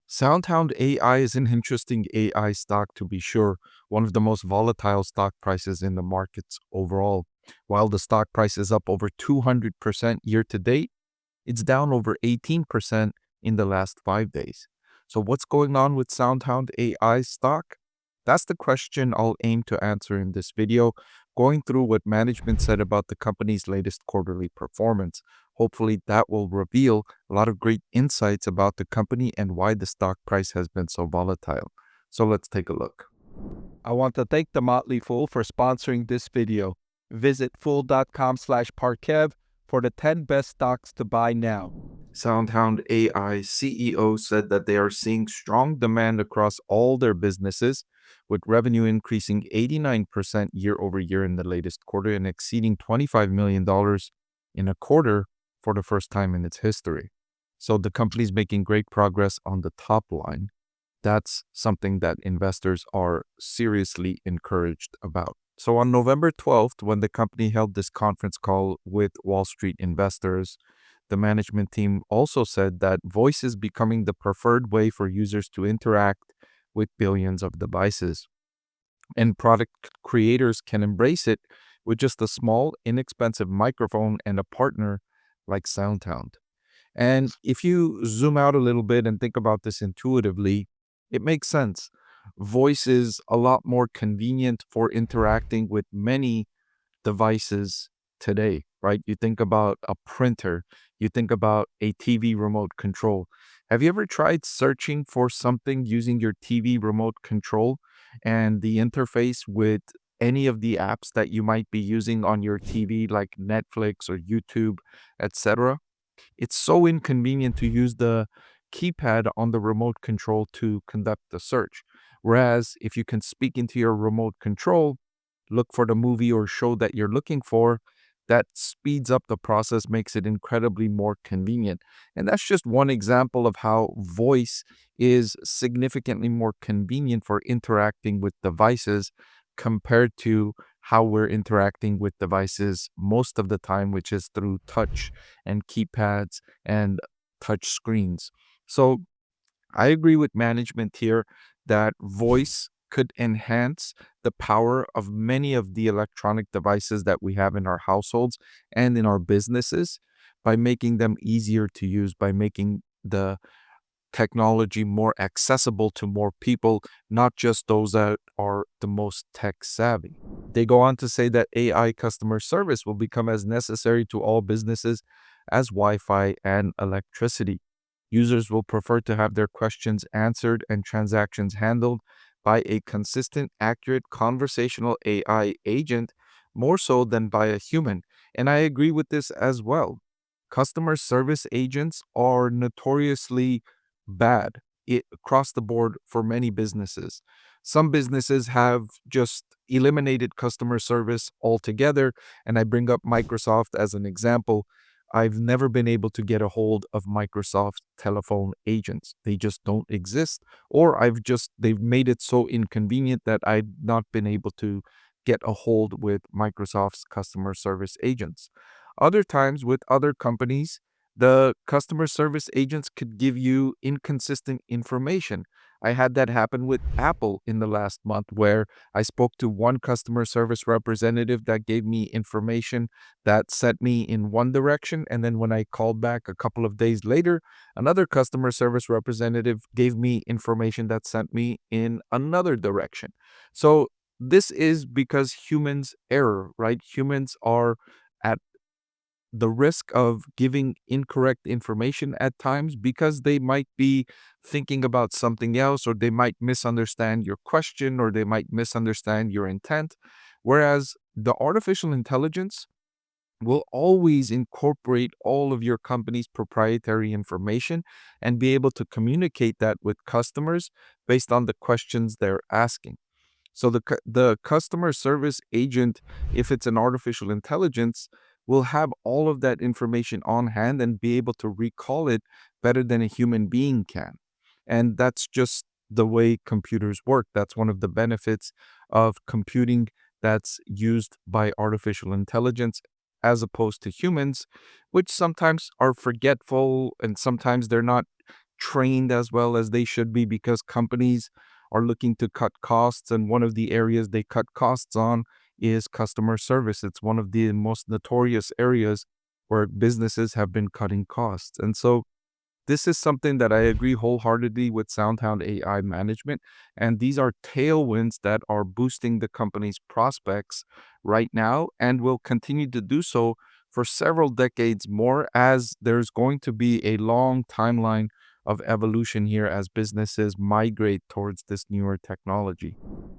SoundHound AI is an interesting AI stock to be sure, one of the most volatile stock prices in the markets overall. While the stock price is up over 200% year to date, it's down over 18% in the last 5 days. So, what's going on with SoundHound AI stock? That's the question I'll aim to answer in this video, going through what management said about the company's latest quarterly performance. Hopefully, that will reveal a lot of great insights about the company and why the stock price has been so volatile. So, let's take a look. I want to thank the Motley Fool for sponsoring this video. Visit fool.com/parkev for the 10 best stocks to buy now. SoundHound AI CEO said that they are seeing strong demand across all their businesses, with revenue increasing 89% year over year in the latest quarter and exceeding $25 million in a quarter for the first time in its history. So the company's making great progress on the top line. That's something that investors are seriously encouraged about. So on November 12th, when the company held this conference call with Wall Street investors, the management team also said that voice is becoming the preferred way for users to interact with billions of devices. And product creators can embrace it with just a small, inexpensive microphone and a partner like SoundHound. And if you zoom out a little bit and think about this intuitively, it makes sense. Voice is a lot more convenient for interacting with many devices today, right? You think about a printer, you think about a TV remote control. Have you ever tried searching for something using your TV remote control and the interface with any of the apps that you might be using on your TV, like Netflix or YouTube, etc.? It's so inconvenient to use the keypad on the remote control to conduct the search. Whereas if you can speak into your remote control, look for the movie or show that you're looking for, that speeds up the process, makes it incredibly more convenient. And that's just one example of how voice is significantly more convenient for interacting with devices compared to how we're interacting with devices most of the time, which is through touch and keypads and touch screens. So I agree with management here that voice could enhance the power of many of the electronic devices that we have in our households and in our businesses by making them easier to use, by making the technology more accessible to more people, not just those that are the most tech savvy. They go on to say that AI customer service will become as necessary to all businesses as Wi-Fi and electricity. Users will prefer to have their questions answered and transactions handled by a consistent, accurate conversational AI agent more so than by a human. And I agree with this as well. Customer service agents are notoriously bad across the board for many businesses. Some businesses have just eliminated customer service altogether, and I bring up Microsoft as an example. I've never been able to get a hold of Microsoft telephone agents. They just don't exist, or they've made it so inconvenient that I've not been able to get a hold with Microsoft's customer service agents. Other times with other companies, the customer service agents could give you inconsistent information. I had that happen with Apple in the last month where I spoke to one customer service representative that gave me information that sent me in one direction. And then when I called back a couple of days later, another customer service representative gave me information that sent me in another direction. So this is because humans error, right? Humans are at the risk of giving incorrect information at times because they might be thinking about something else, or they might misunderstand your question, or they might misunderstand your intent. Whereas the artificial intelligence will always incorporate all of your company's proprietary information and be able to communicate that with customers based on the questions they're asking. So the customer service agent, if it's an artificial intelligence, will have all of that information on hand and be able to recall it better than a human being can. And that's just the way computers work. That's one of the benefits of computing that's used by artificial intelligence as opposed to humans, which sometimes are forgetful and sometimes they're not trained as well as they should be because companies are looking to cut costs. And one of the areas they cut costs on is customer service. It's one of the most notorious areas where businesses have been cutting costs. And so this is something that I agree wholeheartedly with SoundHound AI management. And these are tailwinds that are boosting the company's prospects right now and will continue to do so for several decades more, as there's going to be a long timeline of evolution here as businesses migrate towards this newer technology.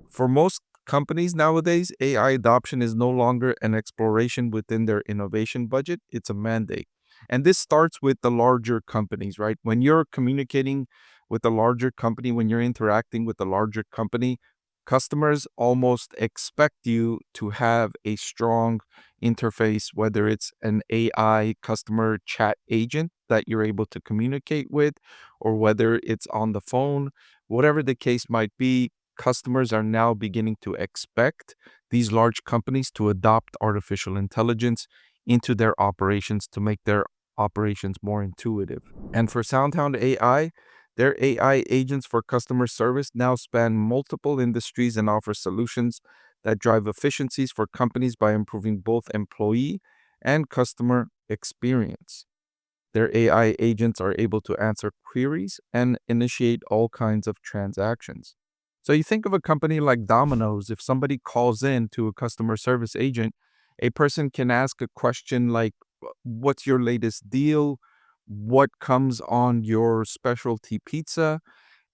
For most companies nowadays, AI adoption is no longer an exploration within their innovation budget, it's a mandate. And this starts with the larger companies, right? When you're communicating with a larger company, when you're interacting with a larger company, customers almost expect you to have a strong interface, whether it's an AI customer chat agent that you're able to communicate with, or whether it's on the phone, whatever the case might be. Customers are now beginning to expect these large companies to adopt artificial intelligence into their operations to make their operations more intuitive. And for SoundHound AI, their AI agents for customer service now span multiple industries and offer solutions that drive efficiencies for companies by improving both employee and customer experience. Their AI agents are able to answer queries and initiate all kinds of transactions. So you think of a company like Domino's, if somebody calls in to a customer service agent, a person can ask a question like, what's your latest deal? What comes on your specialty pizza?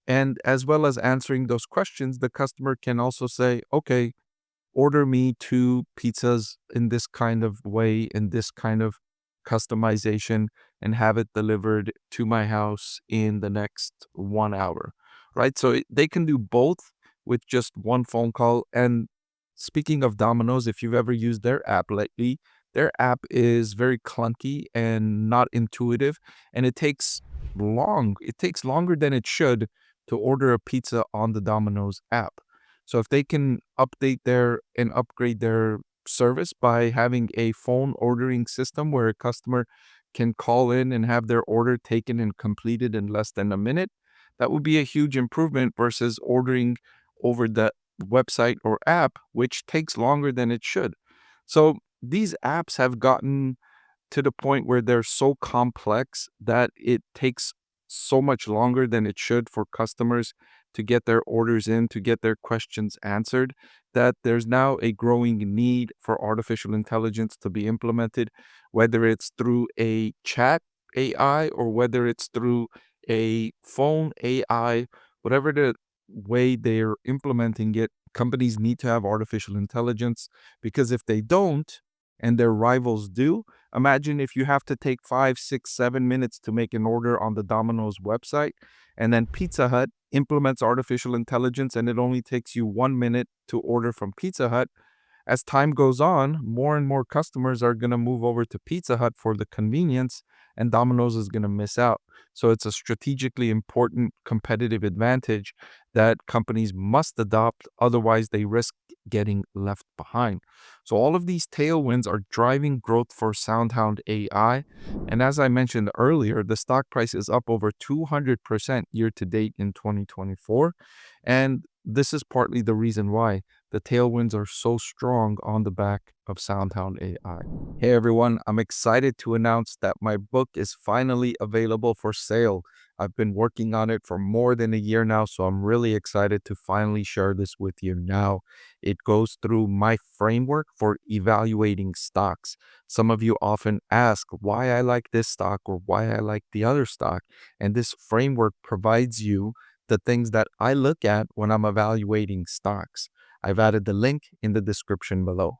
And as well as answering those questions, the customer can also say, okay, order me 2 pizzas in this kind of way, in this kind of customization, and have it delivered to my house in the next 1 hour, right? So they can do both with just one phone call. And speaking of Domino's, if you've ever used their app lately, their app is very clunky and not intuitive, and it takes longer than it should to order a pizza on the Domino's app. So if they can update their and upgrade their service by having a phone ordering system where a customer can call in and have their order taken and completed in less than a minute, that would be a huge improvement versus ordering over the website or app, which takes longer than it should. So these apps have gotten to the point where they're so complex that it takes so much longer than it should for customers to get their orders in, to get their questions answered, that there's now a growing need for artificial intelligence to be implemented, whether it's through a chat AI or whether it's through a phone AI, whatever the way they're implementing it, companies need to have artificial intelligence, because if they don't, and their rivals do, imagine if you have to take 5, 6, 7 minutes to make an order on the Domino's website, and then Pizza Hut implements artificial intelligence and it only takes you 1 minute to order from Pizza Hut. As time goes on, more and more customers are going to move over to Pizza Hut for the convenience, and Domino's is going to miss out. So it's a strategically important competitive advantage that companies must adopt, otherwise, they risk getting left behind. So all of these tailwinds are driving growth for SoundHound AI. And as I mentioned earlier, the stock price is up over 200% year to date in 2024. And this is partly the reason why the tailwinds are so strong on the back of SoundHound AI. Hey everyone, I'm excited to announce that my book is finally available for sale. I've been working on it for more than a year now, so I'm really excited to finally share this with you now. It goes through my framework for evaluating stocks. Some of you often ask why I like this stock or why I like the other stock, and this framework provides you the things that I look at when I'm evaluating stocks. I've added the link in the description below.